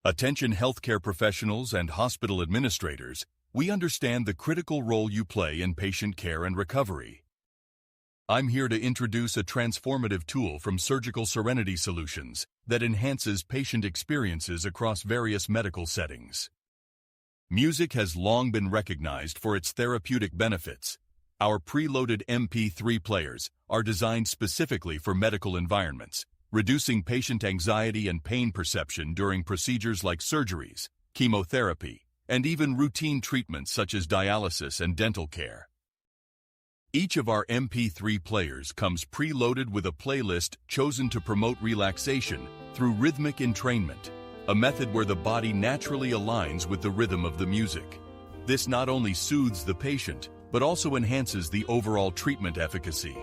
Attention healthcare professionals and hospital administrators, we understand the critical role you play in patient care and recovery. I'm here to introduce a transformative tool from Surgical Serenity Solutions that enhances patient experiences across various medical settings. Music has long been recognized for its therapeutic benefits. Our preloaded MP3 players are designed specifically for medical environments, reducing patient anxiety and pain perception during procedures like surgeries, chemotherapy, and even routine treatments such as dialysis and dental care. Each of our MP3 players comes preloaded with a playlist chosen to promote relaxation through rhythmic entrainment, a method where the body naturally aligns with the rhythm of the music. This not only soothes the patient, but also enhances the overall treatment efficacy.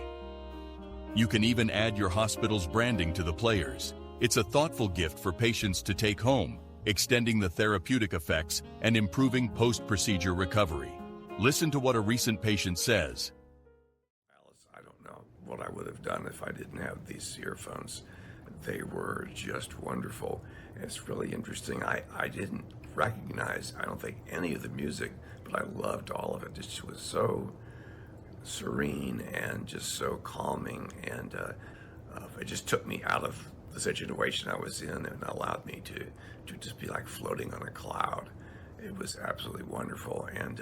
You can even add your hospital's branding to the players. It's a thoughtful gift for patients to take home, extending the therapeutic effects and improving post-procedure recovery. Listen to what a recent patient says. Alice, I don't know what I would have done if I didn't have these earphones. They were just wonderful. It's really interesting. I didn't recognize, I don't think, any of the music, but I loved all of it. It just was so serene and just so calming, and it just took me out of the situation I was in and allowed me to just be like floating on a cloud. It was absolutely wonderful, and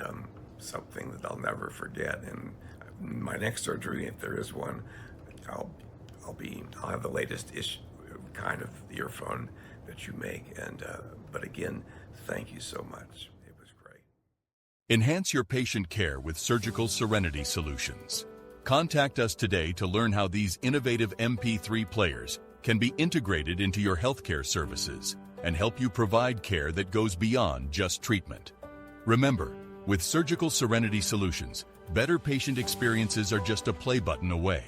something that I'll never forget. And my next surgery, if there is one, I'll have the latest kind of earphone that you make. And but again, thank you so much. It was great. Enhance your patient care with Surgical Serenity Solutions. Contact us today to learn how these innovative MP3 players can be integrated into your healthcare services and help you provide care that goes beyond just treatment. Remember, with Surgical Serenity Solutions, better patient experiences are just a play button away.